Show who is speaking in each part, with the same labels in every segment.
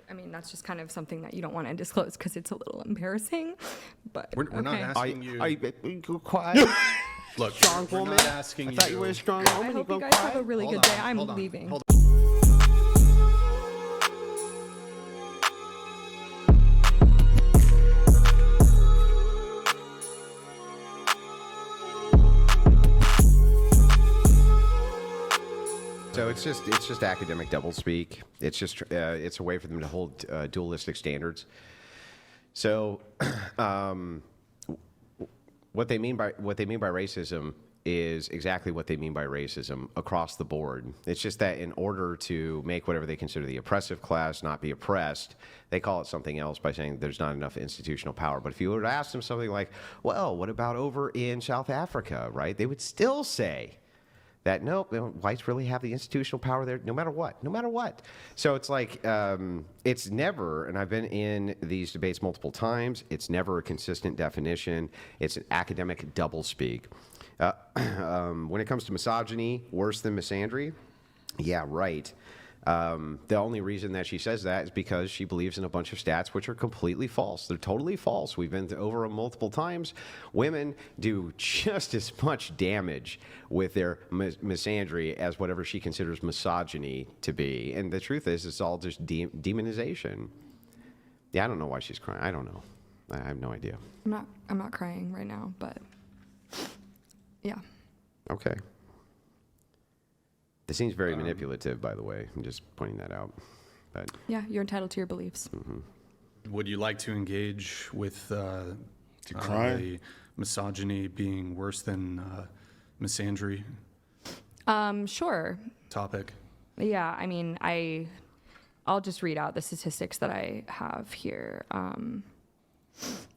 Speaker 1: I mean, that's just kind of something that you don't want to disclose because it's a little embarrassing. But
Speaker 2: we're not asking you.
Speaker 3: Go quiet.
Speaker 2: Look,
Speaker 3: Strong
Speaker 2: we're
Speaker 3: woman.
Speaker 2: not asking
Speaker 3: I thought you were a strong
Speaker 1: I
Speaker 3: woman.
Speaker 1: hope
Speaker 3: You
Speaker 1: you
Speaker 3: go
Speaker 1: guys have a
Speaker 3: quiet.
Speaker 1: really
Speaker 2: Hold
Speaker 1: good day.
Speaker 2: on,
Speaker 1: I'm
Speaker 2: hold on,
Speaker 1: leaving.
Speaker 2: hold
Speaker 3: So it's just academic doublespeak. It's just it's a way for them to hold dualistic standards. So what they mean by racism is exactly what they mean by racism across the board. It's just that in order to make whatever they consider the oppressive class not be oppressed, they call it something else by saying there's not enough institutional power. But if you were to ask them something like, well, what about over in South Africa, right? They would still say that, nope, whites really have the institutional power there no matter what. So it's like, it's never, and I've been in these debates multiple times, it's never a consistent definition. It's an academic doublespeak. When it comes to misogyny, worse than misandry, yeah, right. The only reason that she says that is because she believes in a bunch of stats which are completely false. They're totally false. We've been over them multiple times. Women do just as much damage with their misandry as whatever she considers misogyny to be. And the truth is, it's all just demonization. Yeah, I don't know why she's crying. I don't know. I have no idea.
Speaker 1: I'm not crying right now, but yeah.
Speaker 3: Okay. This seems very manipulative, by the way. I'm just pointing that out. But
Speaker 1: Yeah, you're entitled to your beliefs.
Speaker 2: Would you like to engage with the misogyny being worse than misandry
Speaker 1: Sure.
Speaker 2: topic?
Speaker 1: Yeah, I mean, I'll just read out the statistics that I have here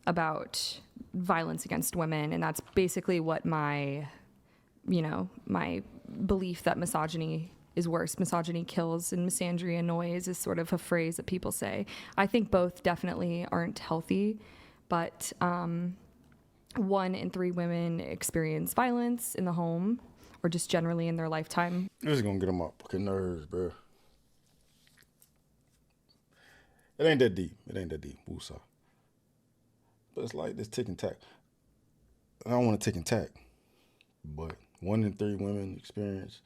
Speaker 1: about violence against women, and that's basically what my belief that misogyny is worse. Misogyny kills and misandry annoys is sort of a phrase that people say. I think both definitely aren't healthy, but 1 in 3 women experience violence in the home or just generally in their lifetime.
Speaker 4: This is gonna get on my fucking nerves, bro. It ain't that deep. Woosah. But it's like this tick and tack. I don't want to tick and tack, but 1 in 3 women experience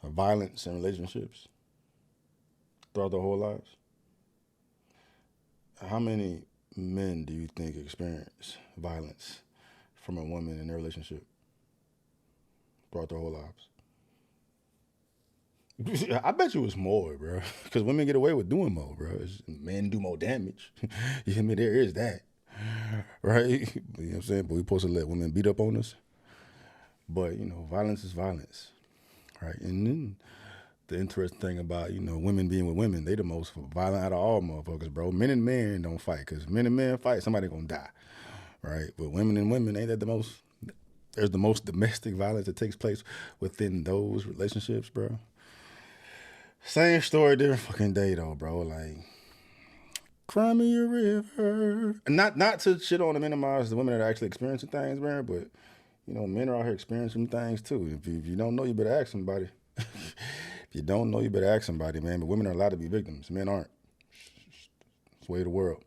Speaker 4: violence in relationships throughout their whole lives. How many men do you think experience violence from a woman in their relationship throughout their whole lives? I bet you it's more, bro. Because women get away with doing more, bro. Men do more damage. You hear me? There is that, right? You know what I'm saying? But we supposed to let women beat up on us. But, violence is violence, right? And then the interesting thing about, women being with women, they the most violent out of all motherfuckers, bro. Men and men don't fight, because men and men fight, somebody gonna die, right? But women and women, ain't that there's the most domestic violence that takes place within those relationships, bro. Same story, different fucking day, though, bro. Like, cry me a river. Not to shit on and minimize the women that are actually experiencing things, man, but men are out here experiencing things too. If you don't know, you better ask somebody. If you don't know, you better ask somebody, man. But women are allowed to be victims. Men aren't. It's the way of the world.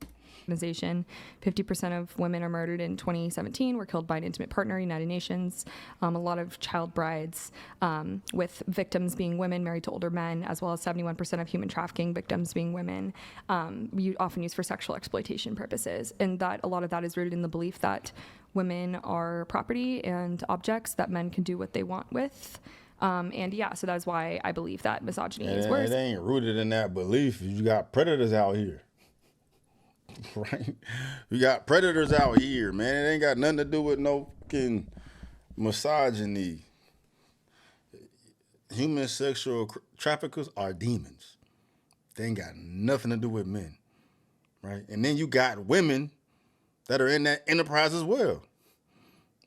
Speaker 1: 50% of women are murdered in 2017 were killed by an intimate partner, United Nations. A lot of child brides, with victims being women married to older men, as well as 71% of human trafficking victims being women, often used for sexual exploitation purposes. And that a lot of that is rooted in the belief that women are property and objects that men can do what they want with. So that's why I believe that misogyny is worse.
Speaker 4: It ain't rooted in that belief. You got predators out here. Right? We got predators out here, man. It ain't got nothing to do with no fucking misogyny. Human sexual traffickers are demons. They ain't got nothing to do with men, right? And then you got women that are in that enterprise as well.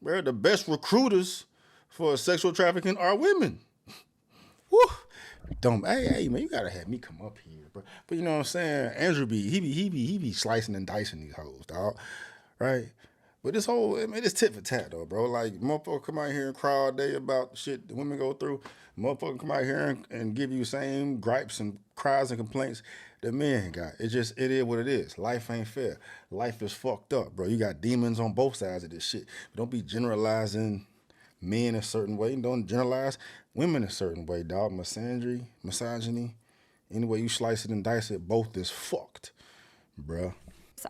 Speaker 4: Where the best recruiters for sexual trafficking are women. Woo! Hey, man, you gotta have me come up here, bro. But you know what I'm saying? Andrew he be slicing and dicing these hoes, dog. Right? But this whole, it's tit for tat, though, bro. Like, motherfuckers come out here and cry all day about shit the women go through. Motherfuckers come out here and give you same gripes and cries and complaints the men got. It is what it is. Life ain't fair. Life is fucked up, bro. You got demons on both sides of this shit. Don't be generalizing men a certain way. Don't generalize women a certain way, dog. Misogyny, any way you slice it and dice it, both is fucked, bruh.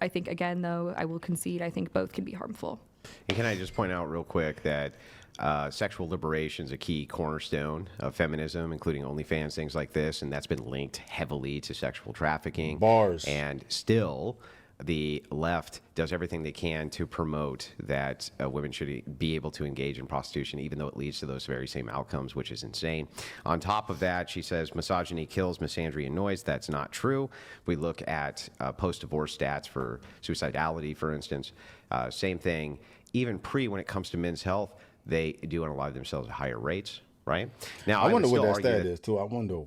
Speaker 1: I think, again, though, I will concede, I think both can be harmful.
Speaker 3: And can I just point out real quick that sexual liberation is a key cornerstone of feminism, including OnlyFans, things like this, and that's been linked heavily to sexual trafficking.
Speaker 4: Bars.
Speaker 3: And still, the left does everything they can to promote that women should be able to engage in prostitution, even though it leads to those very same outcomes, which is insane. On top of that, she says misogyny kills, misandry annoys. That's not true. We look at post-divorce stats for suicidality, for instance. Same thing. Even when it comes to men's health, they do unalive themselves at higher rates, right? Now,
Speaker 4: I wonder what that
Speaker 3: argue
Speaker 4: stat is, too. I wonder,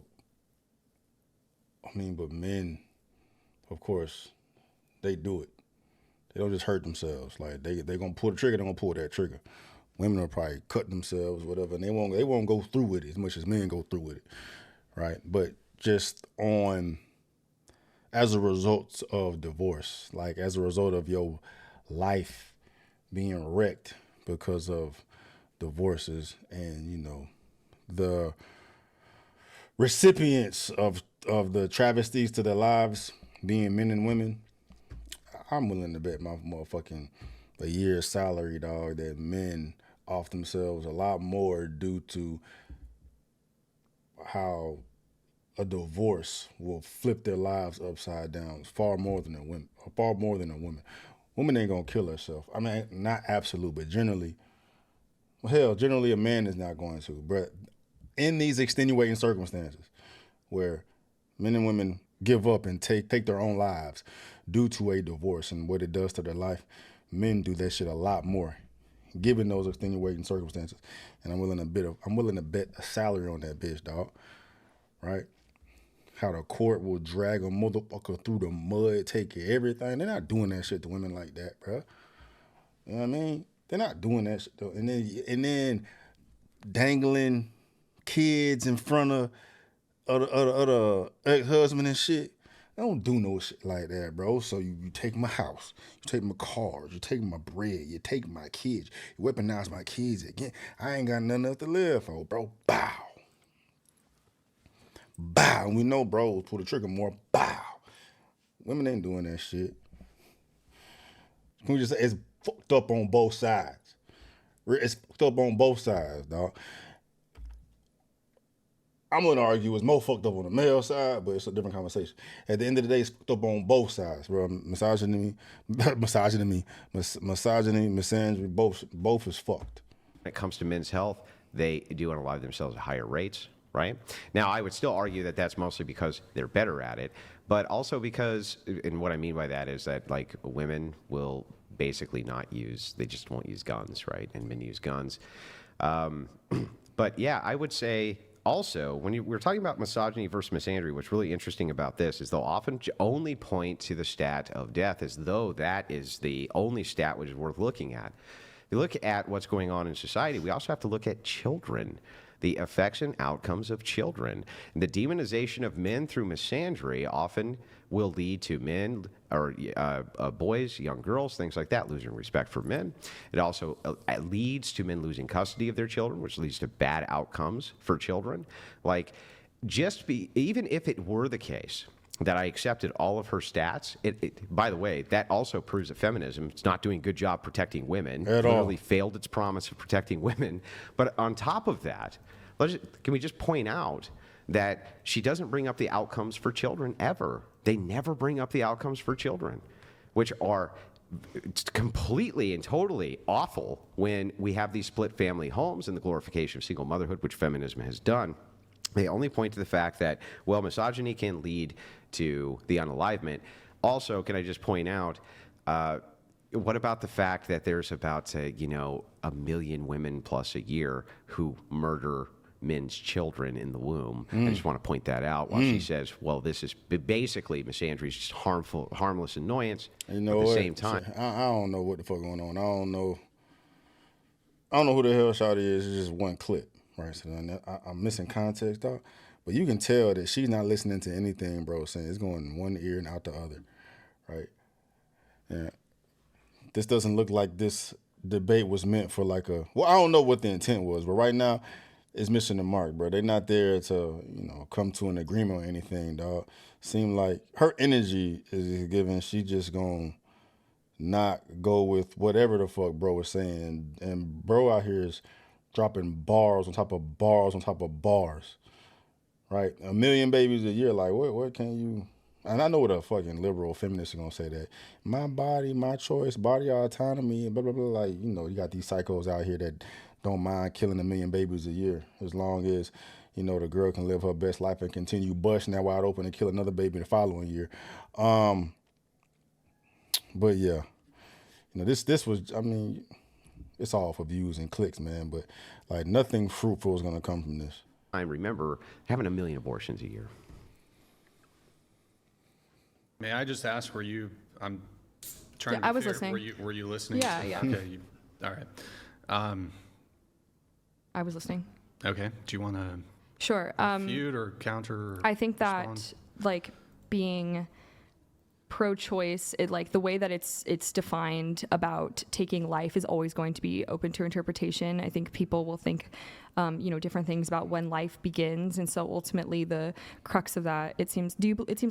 Speaker 4: but men, of course, they do it. They don't just hurt themselves. Like they gonna pull the trigger, they're gonna pull that trigger. Women will probably cut themselves, whatever, and they won't go through with it as much as men go through with it, right? But just as a result of divorce, like as a result of your life being wrecked because of divorces, and the recipients of the travesties to their lives being men and women. I'm willing to bet my motherfucking a year's salary, dog, that men off themselves a lot more due to how a divorce will flip their lives upside down. Far more than a woman. Woman ain't gonna kill herself. I mean, not absolute, but generally a man is not going to. But in these extenuating circumstances where men and women give up and take their own lives due to a divorce and what it does to their life, men do that shit a lot more, given those extenuating circumstances. And I'm willing to bet a salary on that bitch, dog. Right? How the court will drag a motherfucker through the mud, take care of everything. They're not doing that shit to women like that, bro. You know what I mean? They're not doing that shit though. And then dangling kids in front of the ex-husband and shit. I don't do no shit like that, bro. So you take my house, you take my cars, you take my bread, you take my kids, you weaponize my kids again. I ain't got nothing else to live for, bro. Bow. Bow. We know bros pull the trigger more. Bow. Women ain't doing that shit. Can we just say it's fucked up on both sides? It's fucked up on both sides, dog. I'm going to argue it's more fucked up on the male side, but it's a different conversation. At the end of the day, it's fucked up on both sides, bro. Misogyny, misandry, both is fucked.
Speaker 3: When it comes to men's health, they do unalive themselves at higher rates, right? Now, I would still argue that that's mostly because they're better at it, but also because, and what I mean by that is that, like, women will basically they just won't use guns, right? And men use guns. But yeah, I would say, also, when we're talking about misogyny versus misandry, what's really interesting about this is they'll often only point to the stat of death as though that is the only stat which is worth looking at. If you look at what's going on in society, we also have to look at children, the effects and outcomes of children. And the demonization of men through misandry often will lead to men or boys, young girls, things like that, losing respect for men. It also leads to men losing custody of their children, which leads to bad outcomes for children. Like, even if it were the case that I accepted all of her stats, by the way, that also proves that feminism is not doing a good job protecting women.
Speaker 4: At all.
Speaker 3: Literally failed its promise of protecting women. But on top of that, can we just point out that she doesn't bring up the outcomes for children ever? They never bring up the outcomes for children, which are completely and totally awful when we have these split family homes and the glorification of single motherhood, which feminism has done. They only point to the fact that, well, misogyny can lead to the unalivement. Also, can I just point out, what about the fact that there's about, 1 million women plus a year who murder men's children in the womb? I just want to point that out while she says, well, this is basically misandry is just harmless annoyance. At the same time.
Speaker 4: I don't know what the fuck going on. I don't know who the hell Shawty is. It's just one clip, right? So I'm missing context, dog. But you can tell that she's not listening to anything bro saying. It's going in one ear and out the other, right? And this doesn't look like this debate was meant for like a, well, I don't know what the intent was, but right now it's missing the mark, bro. They're not there to, come to an agreement or anything, dog. Seem like her energy is given. She just gonna not go with whatever the fuck bro was saying. And bro out here is dropping bars on top of bars on top of bars, right? 1 million babies a year. Like, what can you? And I know what a fucking liberal feminist is gonna say that my body, my choice, body autonomy, and blah blah blah. Like, you got these psychos out here that don't mind killing 1 million babies a year as long as the girl can live her best life and continue busting that wide open and kill another baby the following year. But yeah, this was. I mean, it's all for views and clicks, man. But like nothing fruitful is gonna come from this.
Speaker 3: I remember having 1 million abortions a year.
Speaker 2: May I just ask, I'm trying to be
Speaker 1: I was
Speaker 2: fair,
Speaker 1: listening.
Speaker 2: Were you listening?
Speaker 1: Yeah, yeah.
Speaker 2: Okay, all right.
Speaker 1: I was listening.
Speaker 2: Okay, do you want to
Speaker 1: Sure.
Speaker 2: refute or counter? Or
Speaker 1: I think that
Speaker 2: respond?
Speaker 1: like being pro-choice, the way that it's defined about taking life is always going to be open to interpretation. I think people will think, different things about when life begins, and so ultimately the crux of that, it seems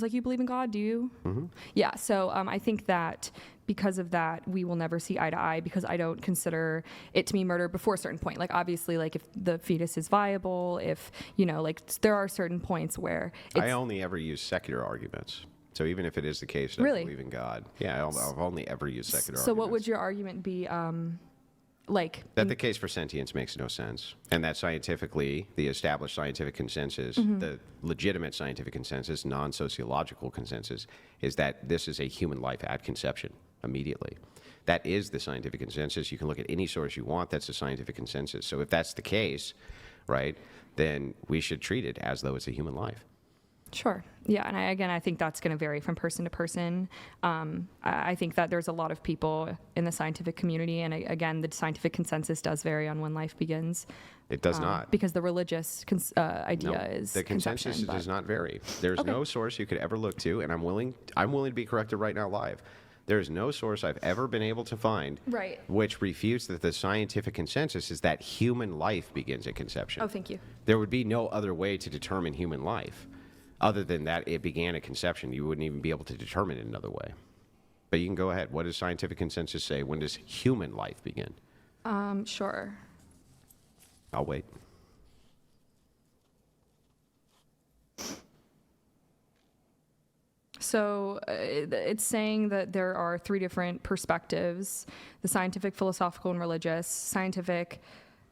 Speaker 1: like you believe in God. Do you?
Speaker 3: Mm-hmm.
Speaker 1: Yeah. So I think that because of that, we will never see eye to eye because I don't consider it to be murder before a certain point. Like obviously, like if the fetus is viable, if there are certain points where
Speaker 3: I only ever use secular arguments. So even if it is the case that
Speaker 1: Really?
Speaker 3: I believe in God, yeah, I've only ever used secular arguments.
Speaker 1: So what would your argument be?
Speaker 3: That the case for sentience makes no sense, and that scientifically, the established scientific consensus,
Speaker 1: Mm-hmm.
Speaker 3: the legitimate scientific consensus, non-sociological consensus, is that this is a human life at conception immediately. That is the scientific consensus. You can look at any source you want. That's the scientific consensus. So if that's the case, right, then we should treat it as though it's a human life.
Speaker 1: Sure. Yeah. And I think that's going to vary from person to person. I think that there's a lot of people in the scientific community. And again, the scientific consensus does vary on when life begins.
Speaker 3: It does not.
Speaker 1: Because the religious idea is
Speaker 3: the consensus does not vary. There's no source you could ever look to, and I'm willing to be corrected right now live. There's no source I've ever been able to find which refutes that the scientific consensus is that human life begins at conception.
Speaker 1: Oh, thank you.
Speaker 3: There would be no other way to determine human life other than that it began at conception. You wouldn't even be able to determine it another way. But you can go ahead. What does scientific consensus say? When does human life begin?
Speaker 1: Sure.
Speaker 3: I'll wait.
Speaker 1: So it's saying that there are 3 different perspectives: the scientific, philosophical, and religious. Scientific,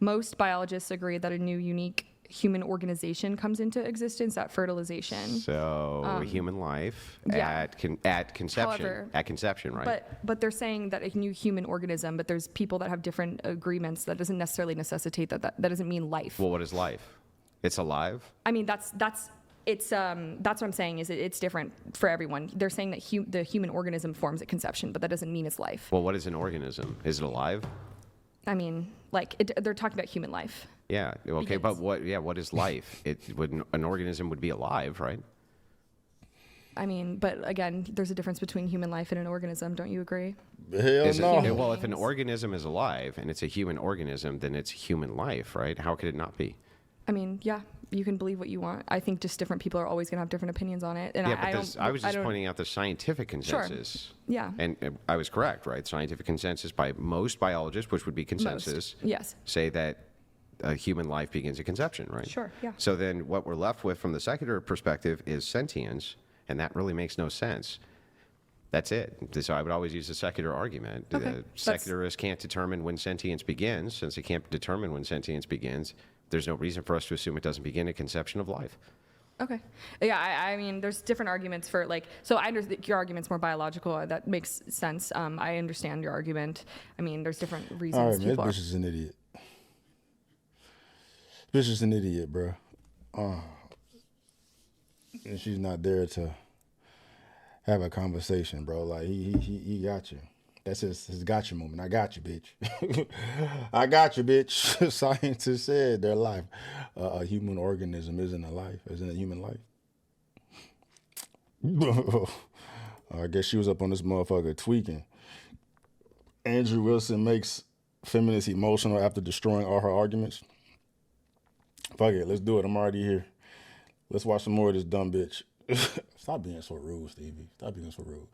Speaker 1: most biologists agree that a new, unique human organization comes into existence at fertilization.
Speaker 3: So human life at conception.
Speaker 1: However,
Speaker 3: at conception, right?
Speaker 1: But they're saying that a new human organism, but there's people that have different agreements. That doesn't necessarily necessitate that doesn't mean life.
Speaker 3: Well, what is life? It's alive?
Speaker 1: I mean, that's what I'm saying is it's different for everyone. They're saying that the human organism forms at conception, but that doesn't mean it's life.
Speaker 3: Well, what is an organism? Is it alive?
Speaker 1: I mean, they're talking about human life.
Speaker 3: Yeah. Okay,
Speaker 1: Begins.
Speaker 3: but what is life? An organism would be alive, right?
Speaker 1: I mean, but again, there's a difference between human life and an organism. Don't you agree?
Speaker 4: Hell no.
Speaker 3: Well, if an organism is alive and it's a human organism, then it's human life, right? How could it not be?
Speaker 1: I mean, yeah, you can believe what you want. I think just different people are always going to have different opinions on it. And
Speaker 3: I was just pointing out the scientific consensus.
Speaker 1: Sure. Yeah.
Speaker 3: And I was correct, right? Scientific consensus by most biologists, which would be consensus,
Speaker 1: yes,
Speaker 3: say that human life begins at conception, right?
Speaker 1: Sure, yeah.
Speaker 3: So then what we're left with from the secular perspective is sentience, and that really makes no sense. That's it. So I would always use the secular argument.
Speaker 1: Okay.
Speaker 3: The secularists can't determine when sentience begins. Since they can't determine when sentience begins, there's no reason for us to assume it doesn't begin at conception of life.
Speaker 1: Okay. Yeah, I mean, there's different arguments for so I understand your argument's more biological. That makes sense. I understand your argument. I mean, there's different reasons.
Speaker 4: All right, man,
Speaker 1: people
Speaker 4: this bitch is an idiot. This bitch is an idiot, bro. And she's not there to have a conversation, bro. Like he got you. That's his gotcha moment. I got you, bitch. I got you, bitch. Scientists said their life, a human organism isn't a life, isn't a human life. I guess she was up on this motherfucker tweaking. Andrew Wilson makes feminists emotional after destroying all her arguments. Fuck it, let's do it. I'm already here. Let's watch some more of this dumb bitch. Stop being so rude, Stevie. Stop being so rude.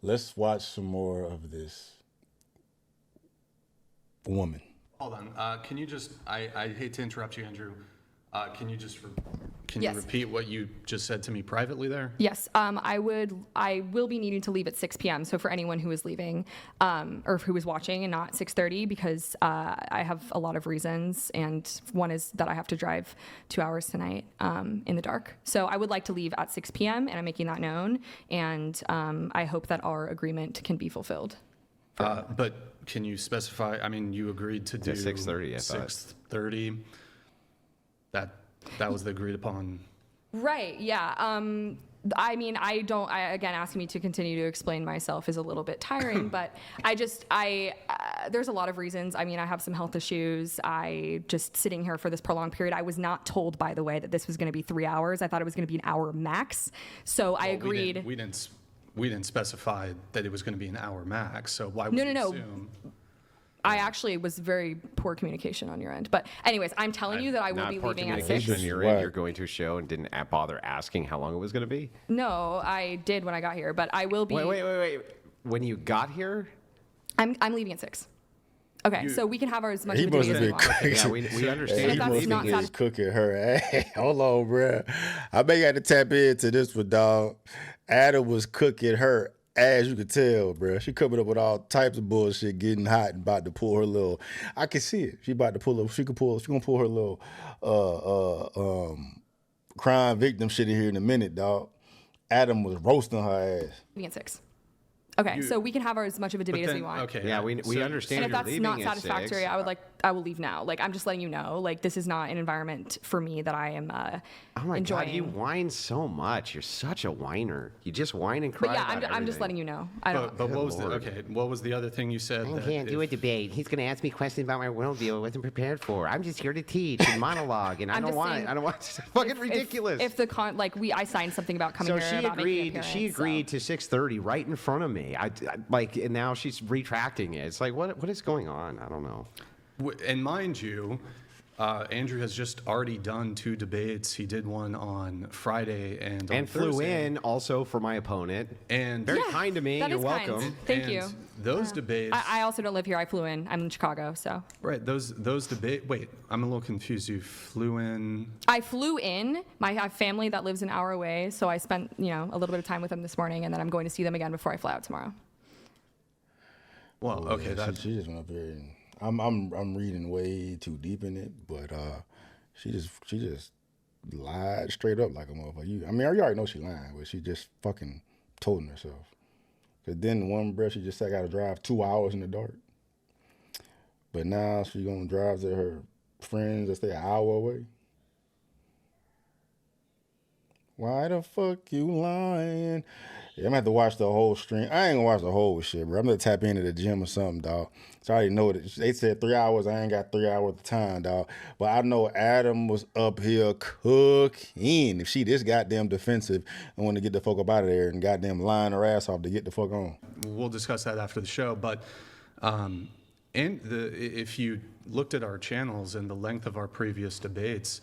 Speaker 4: Let's watch some more of this woman.
Speaker 2: Hold on. Can you just, I hate to interrupt you, Andrew. Can you just, can
Speaker 1: Yes.
Speaker 2: you repeat what you just said to me privately there?
Speaker 1: Yes, I will be needing to leave at 6 p.m. So for anyone who is leaving, or who is watching and not 6:30, because I have a lot of reasons, and one is that I have to drive 2 hours tonight in the dark. So I would like to leave at 6 p.m. and I'm making that known, and I hope that our agreement can be fulfilled.
Speaker 2: But can you specify? I mean, you agreed to do
Speaker 3: 6:30, I thought.
Speaker 2: 6:30. That was the agreed upon.
Speaker 1: Right. Yeah. I mean, again, asking me to continue to explain myself is a little bit tiring, but there's a lot of reasons. I mean, I have some health issues. I just sitting here for this prolonged period. I was not told, by the way, that this was going to be 3 hours. I thought it was going to be an hour max. So I agreed.
Speaker 2: We didn't specify that it was going to be an hour max. So why would you
Speaker 1: No.
Speaker 2: assume?
Speaker 1: I actually was very poor communication on your end. But anyways, I'm telling you that I will
Speaker 3: Not
Speaker 1: be
Speaker 3: poor
Speaker 1: leaving at 6.
Speaker 3: communication. You're in.
Speaker 4: What?
Speaker 3: You're going to a show and didn't bother asking how long it was going to be.
Speaker 1: No, I did when I got here, but I will be.
Speaker 3: Wait. When you got here,
Speaker 1: I'm leaving at 6. Okay, so we can have as much
Speaker 4: He
Speaker 1: of a
Speaker 4: must
Speaker 1: debate
Speaker 4: have
Speaker 1: as
Speaker 4: been
Speaker 1: we want.
Speaker 3: yeah, we understand.
Speaker 1: If
Speaker 3: you
Speaker 1: that's
Speaker 3: leaving.
Speaker 1: not
Speaker 4: He's cooking her ass. Hold on, bruh. I may have to tap into this one, dog. Adam was cooking her ass, you could tell, bruh. She coming up with all types of bullshit, getting hot and about to pull her little. I can see it. She about to pull up. She gonna pull her little crime victim shit in here in a minute, dog. Adam was roasting her ass.
Speaker 1: Leaving at 6. Okay, so we can have as much of a debate as we want.
Speaker 2: Okay.
Speaker 3: Yeah, we
Speaker 2: so-
Speaker 3: understand.
Speaker 1: And if
Speaker 3: you're
Speaker 1: that's
Speaker 3: leaving
Speaker 1: not
Speaker 3: at
Speaker 1: satisfactory,
Speaker 3: 6.
Speaker 1: I will leave now. Like, I'm just letting you know. Like, this is not an environment for me that I am
Speaker 3: Oh my
Speaker 1: enjoying.
Speaker 3: God, you whine so much. You're such a whiner. You just whine and cry.
Speaker 1: But yeah,
Speaker 3: about
Speaker 1: I'm just
Speaker 3: everything.
Speaker 1: letting you know. I don't.
Speaker 2: But what was
Speaker 3: Lord.
Speaker 2: what was the other thing you said?
Speaker 3: I
Speaker 2: that
Speaker 3: can't do a
Speaker 2: if-
Speaker 3: debate. He's going to ask me questions about my worldview I wasn't prepared for. I'm just here to teach and monologue, and I
Speaker 1: I'm
Speaker 3: don't
Speaker 1: just
Speaker 3: want.
Speaker 1: saying,
Speaker 3: I don't want. It's fucking ridiculous.
Speaker 1: If the I signed something about coming
Speaker 3: so
Speaker 1: here
Speaker 3: she
Speaker 1: about making an
Speaker 3: agreed. She
Speaker 1: appearance,
Speaker 3: agreed to 6:30 right in front of me. I like, and now she's retracting it. It's like, what is going on? I don't know.
Speaker 2: And mind you, Andrew has just already done 2 debates. He did one on Friday and on
Speaker 3: Flew
Speaker 2: Thursday.
Speaker 3: in also for my opponent.
Speaker 2: And
Speaker 3: Very kind to me.
Speaker 1: that
Speaker 3: You're
Speaker 1: is kind.
Speaker 3: welcome.
Speaker 1: Thank
Speaker 2: and
Speaker 1: you.
Speaker 2: Those debates.
Speaker 1: I also don't live here. I flew in. I'm in Chicago, so.
Speaker 2: Right. Those debate. Wait, I'm a little confused. You flew in.
Speaker 1: I flew in. I have family that lives an hour away, so I spent a little bit of time with them this morning, and then I'm going to see them again before I fly out tomorrow.
Speaker 2: Well, okay.
Speaker 4: Yeah,
Speaker 2: That.
Speaker 4: she just went up there and I'm reading way too deep in it, but she just lied straight up like a motherfucker. I mean, you already know she lying, but she just fucking told herself. Cause then one breath she just said I gotta drive 2 hours in the dark. But now she gonna drive to her friends that stay an hour away. Why the fuck you lying? Yeah, I'm gonna have to watch the whole stream. I ain't gonna watch the whole shit, bro. I'm gonna tap into the gym or something, dog. So I already know that they said 3 hours. I ain't got 3 hours of time, dog. But I know Adam was up here cooking. If she this goddamn defensive and want to get the fuck up out of there and goddamn lying her ass off to get the fuck on.
Speaker 2: We'll discuss that after the show. But if you looked at our channels and the length of our previous debates,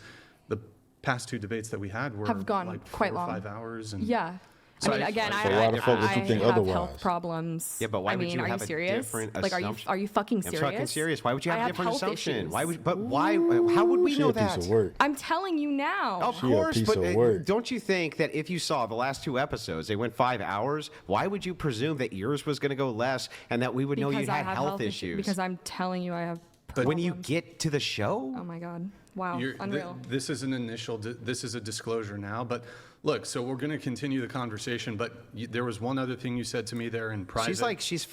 Speaker 2: the past 2 debates that we had were
Speaker 1: Have gone
Speaker 2: like 4
Speaker 1: quite
Speaker 2: or
Speaker 1: long.
Speaker 2: 5 hours. And
Speaker 1: Yeah.
Speaker 2: So
Speaker 1: I mean,
Speaker 2: I-
Speaker 1: again,
Speaker 2: so
Speaker 1: I
Speaker 4: why the fuck would you think
Speaker 1: have
Speaker 4: otherwise?
Speaker 1: health problems.
Speaker 3: Yeah, but why
Speaker 1: I
Speaker 3: would
Speaker 1: mean,
Speaker 3: you
Speaker 1: are
Speaker 3: have
Speaker 1: you
Speaker 3: a
Speaker 1: serious?
Speaker 3: different
Speaker 1: Like,
Speaker 3: assumption?
Speaker 1: are you fucking
Speaker 3: I'm
Speaker 1: serious?
Speaker 3: fucking serious. Why would you have
Speaker 1: I
Speaker 3: a different
Speaker 1: health
Speaker 3: assumption?
Speaker 1: issues.
Speaker 3: Why would? But why? How would we
Speaker 4: She
Speaker 3: know
Speaker 4: a piece
Speaker 3: that?
Speaker 4: of work.
Speaker 1: I'm telling you now.
Speaker 3: Of
Speaker 4: She a
Speaker 3: course,
Speaker 4: piece
Speaker 3: but
Speaker 4: of work.
Speaker 3: don't you think that if you saw the last 2 episodes, they went 5 hours, why would you presume that yours was going to go less and that we would know you
Speaker 1: Because I
Speaker 3: had
Speaker 1: have
Speaker 3: health issues?
Speaker 1: Because I'm telling you, I have problems.
Speaker 3: when you get to the show,
Speaker 1: Oh my God. Wow.
Speaker 2: You're-
Speaker 1: Unreal.
Speaker 2: This is an initial. This is a disclosure now, but look. So we're going to continue the conversation. But there was one other thing you said to me there in private.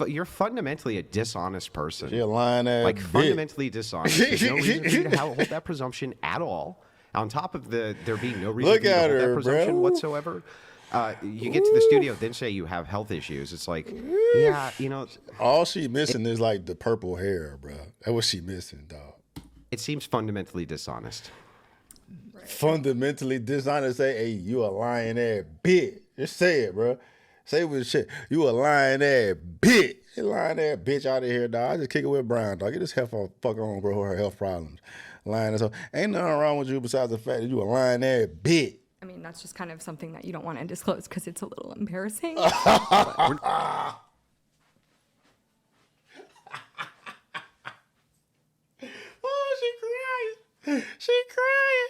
Speaker 3: you're fundamentally a dishonest person.
Speaker 4: She a lying ass
Speaker 3: Like
Speaker 4: bitch.
Speaker 3: fundamentally dishonest. There's no reason for you to hold that presumption at all. On top of there being no reason
Speaker 4: Look
Speaker 3: for you to
Speaker 4: at
Speaker 3: hold
Speaker 4: her,
Speaker 3: that presumption
Speaker 4: bro.
Speaker 3: whatsoever. You get to the studio, then say you have health issues. It's like, yeah,
Speaker 4: All she missing is like the purple hair, bro. That's what she missing, dog.
Speaker 3: it seems fundamentally dishonest.
Speaker 4: Fundamentally dishonest. Say, hey, you a lying ass bitch. Just say it, bro. Say with shit. You a lying ass bitch. You lying ass bitch out of here, dog. I just kick it with Brian, dog. Get this fuck on, bro. Her health problems. Lying as ain't nothing wrong with you besides the fact that you a lying ass bitch.
Speaker 1: I mean, that's just kind of something that you don't want to disclose because it's a little embarrassing.
Speaker 4: Oh, she crying.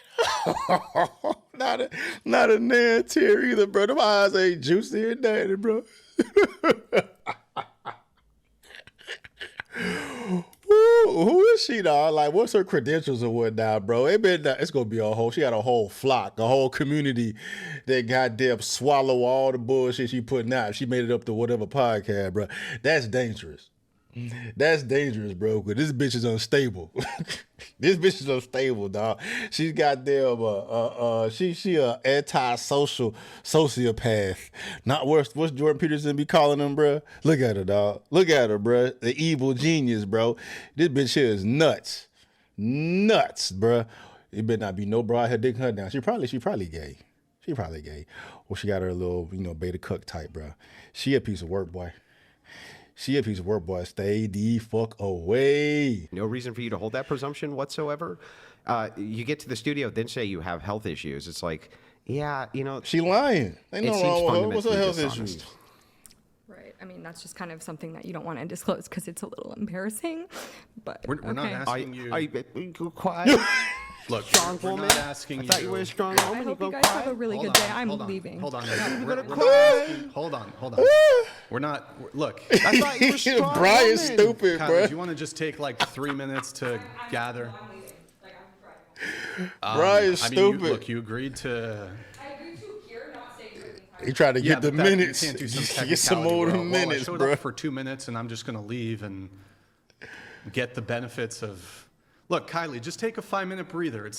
Speaker 4: Not a nan tear either, bro. Them eyes ain't juicy and daddy, bro. Who is she, dog? Like, what's her credentials or whatnot, bro? It's gonna be she got a whole flock, a whole community that goddamn swallow all the bullshit she putting out. She made it up to whatever podcast, bro. That's dangerous. That's dangerous, bro, because this bitch is unstable. This bitch is unstable, dog. She's goddamn, she a anti-social sociopath. Not worse. What's Jordan Peterson be calling him, bro? Look at her, dog. Look at her, bro. The evil genius, bro. This bitch here is nuts. Nuts, bro. It better not be no bra her dick her down. She probably gay. She probably gay. Or she got her little, beta cuck type, bro. She a piece of work, boy. She a piece of work, boy. Stay the fuck away.
Speaker 3: No reason for you to hold that presumption whatsoever. You get to the studio, then say you have health issues. It's like, yeah,
Speaker 4: She lying. Ain't no wrong with her. What's her health issues?
Speaker 1: Right. I mean, that's just kind of something that you don't want to disclose because it's a little embarrassing. But
Speaker 2: We're not asking you.
Speaker 3: Quiet.
Speaker 2: Look,
Speaker 3: Strong
Speaker 2: we're
Speaker 3: woman.
Speaker 2: not asking
Speaker 3: I thought you were a strong woman.
Speaker 1: I hope you guys have a really good day. I'm leaving.
Speaker 2: Hold on. Hold on. We're not. Look.
Speaker 3: I thought you were strong.
Speaker 4: Brian's
Speaker 3: woman.
Speaker 4: stupid,
Speaker 2: Kylie,
Speaker 4: bro.
Speaker 2: do you want to just take like 3 minutes to gather?
Speaker 4: Brian's stupid.
Speaker 2: You agreed to.
Speaker 1: I agreed to appear, not say anything.
Speaker 4: He tried to get the
Speaker 2: but
Speaker 4: minutes.
Speaker 2: You can't do some
Speaker 4: Get some more
Speaker 2: technicality where,
Speaker 4: minutes,
Speaker 2: I showed
Speaker 4: bro.
Speaker 2: up for 2 minutes and I'm just going to leave and get the benefits of. Look, Kylie, just take a 5-minute breather. You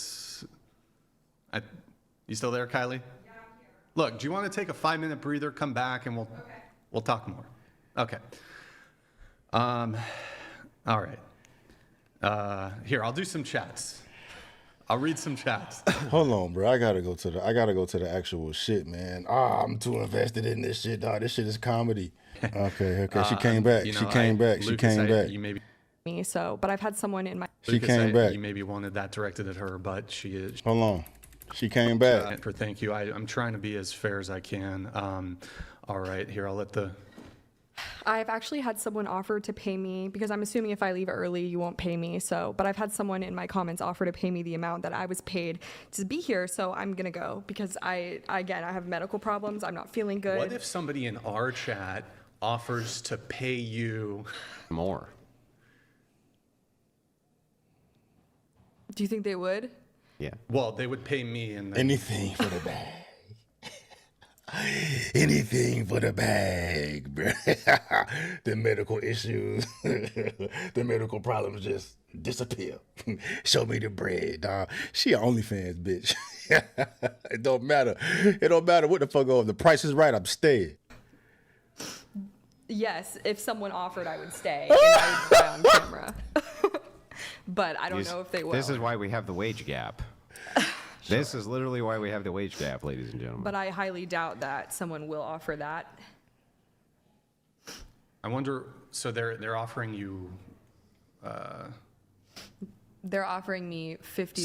Speaker 2: still there, Kylie? Yeah, I'm here. Look, do you want to take a 5-minute breather? Come back and we'll talk more. Okay. All right. Here, I'll do some chats. I'll read some chats.
Speaker 4: Hold on, bro. I gotta go to the actual shit, man. I'm too invested in this shit, dog. This shit is comedy. Okay. She came back. She came back.
Speaker 2: You maybe.
Speaker 1: Me, but I've had someone in my.
Speaker 4: She came back.
Speaker 2: You maybe wanted that directed at her, but she is.
Speaker 4: Hold on. She came back.
Speaker 2: Thank you. I'm trying to be as fair as I can. All right, here, I'll let the.
Speaker 1: I've actually had someone offer to pay me because I'm assuming if I leave early, you won't pay me. But I've had someone in my comments offer to pay me the amount that I was paid to be here. So I'm going to go because I have medical problems. I'm not feeling good.
Speaker 2: What if somebody in our chat offers to pay you
Speaker 3: more?
Speaker 1: Do you think they would?
Speaker 3: Yeah.
Speaker 2: Well, they would pay me and then.
Speaker 4: Anything for the bag. Anything for the bag, bro. The medical issues, the medical problems just disappear. Show me the bread, dog. She an OnlyFans bitch. It don't matter. It don't matter what the fuck over. The price is right. I'm staying.
Speaker 1: Yes, if someone offered, I would stay and I would buy on camera. But I don't know if they will.
Speaker 3: This is why we have the wage gap. Sure. This is literally why we have the wage gap, ladies and gentlemen.
Speaker 1: But I highly doubt that someone will offer that.
Speaker 2: I wonder. So they're offering you.
Speaker 1: They're offering me 50.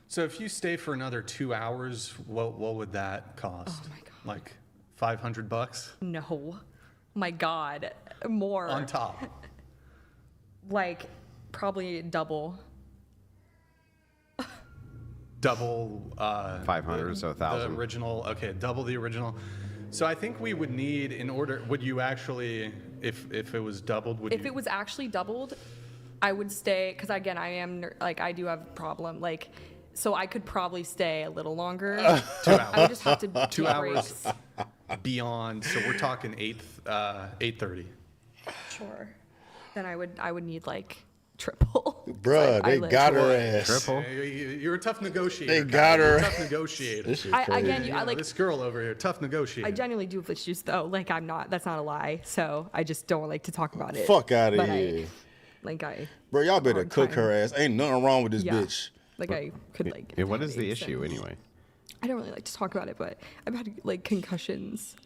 Speaker 2: So if you stay for another 2 hours, what would that cost?
Speaker 1: Oh my God.
Speaker 2: Like $500?
Speaker 1: No, oh my God, more
Speaker 2: On top.
Speaker 1: Like probably double.
Speaker 2: Double
Speaker 3: 500, so 1,000.
Speaker 2: The original, okay, double the original. So I think we would need, in order, would you actually, if it was doubled, would
Speaker 1: If
Speaker 2: you?
Speaker 1: it was actually doubled, I would stay, because again, I do have a problem, so I could probably stay a little longer.
Speaker 2: 2 hours.
Speaker 1: I would just have to
Speaker 2: 2
Speaker 1: take
Speaker 2: hours
Speaker 1: breaks.
Speaker 2: beyond, so we're talking 8:30.
Speaker 1: Sure. Then I would need triple.
Speaker 4: Bruh,
Speaker 1: I
Speaker 4: they
Speaker 1: live
Speaker 4: got
Speaker 1: for
Speaker 4: her
Speaker 1: it.
Speaker 4: ass.
Speaker 3: Triple.
Speaker 2: You're a tough negotiator.
Speaker 4: They got
Speaker 2: Kylie. You're
Speaker 4: her.
Speaker 2: a tough negotiator.
Speaker 4: This shit
Speaker 1: I
Speaker 4: crazy.
Speaker 1: again,
Speaker 2: You know,
Speaker 1: like
Speaker 2: this girl over here, tough negotiator.
Speaker 1: I genuinely do have issues though. Like I'm not. That's not a lie. So I just don't like to talk about it.
Speaker 4: Fuck out of
Speaker 1: But
Speaker 4: here.
Speaker 1: I
Speaker 4: Bro, y'all better
Speaker 1: hard
Speaker 4: cook
Speaker 1: time.
Speaker 4: her ass. Ain't nothing wrong with this
Speaker 1: yeah.
Speaker 4: bitch.
Speaker 1: Like I could like.
Speaker 3: And what is the
Speaker 1: headaches
Speaker 3: issue
Speaker 1: and-
Speaker 3: anyway?
Speaker 1: I don't really like to talk about it, but I've had like concussions,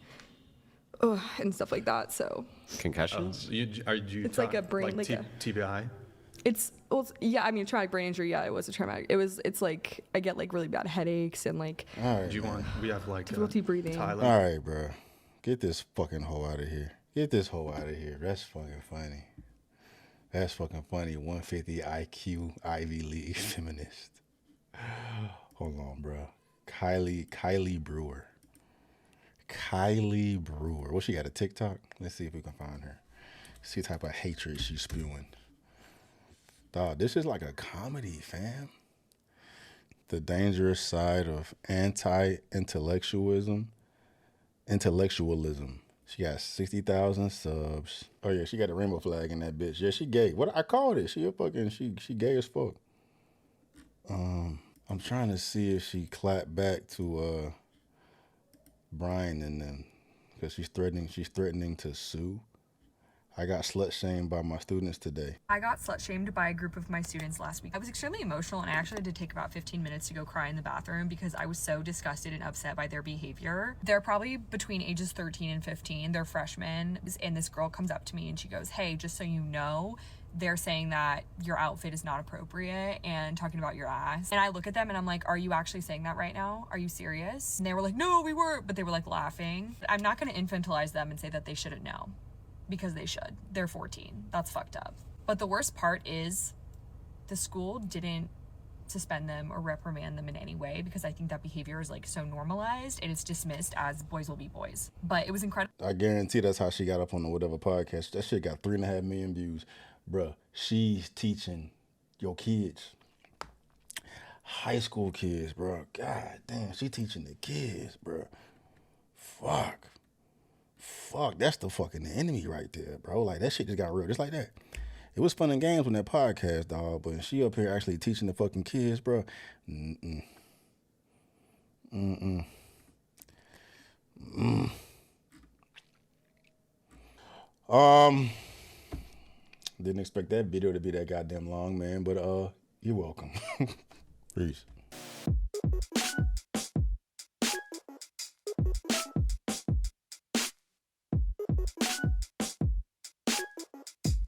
Speaker 1: and stuff like that. So
Speaker 3: Concussions?
Speaker 1: It's like a brain- like a-
Speaker 2: TBI.
Speaker 1: yeah. I mean, traumatic brain injury. Yeah, it was a traumatic. It's like I get like really bad headaches and like
Speaker 4: All right.
Speaker 2: Do you want? We have like
Speaker 1: difficulty breathing.
Speaker 2: Tyler.
Speaker 4: All right, bro. Get this fucking hoe out of here. Get this hoe out of here. That's fucking funny. That's fucking funny. 150 IQ Ivy League feminist. Hold on, bro. Kylie Brewer. Kylie Brewer. What, she got a TikTok? Let's see if we can find her. See the type of hatred she's spewing. Dog, this is like a comedy, fam. The dangerous side of anti-intellectualism. She got 60,000 subs. Oh yeah, she got a rainbow flag in that bitch. Yeah, she gay. What I called it? She gay as fuck. I'm trying to see if she clapped back to Brian and them, because she's threatening to sue. I got slut shamed by my students today.
Speaker 1: I got slut shamed by a group of my students last week. I was extremely emotional and I actually had to take about 15 minutes to go cry in the bathroom because I was so disgusted and upset by their behavior. They're probably between ages 13 and 15. They're freshmen. And this girl comes up to me and she goes, "Hey, just so you know, they're saying that your outfit is not appropriate and talking about your ass." And I look at them and I'm like, "Are you actually saying that right now? Are you serious?" And they were like, "No, we weren't," but they were like laughing. I'm not going to infantilize them and say that they shouldn't know, because they should. They're 14. That's fucked up. But the worst part is the school didn't suspend them or reprimand them in any way, because I think that behavior is like so normalized and it's dismissed as boys will be boys. But it was incredible.
Speaker 4: I guarantee that's how she got up on the whatever podcast. That shit got 3.5 million views. Bruh, she's teaching your kids. High school kids, bro. God damn, she teaching the kids, bro. Fuck, that's the fucking enemy right there, bro. Like, that shit just got real, just like that. It was fun and games on that podcast, dog, but she up here actually teaching the fucking kids, bro. Didn't expect that video to be that goddamn long, man, but you're welcome. Peace.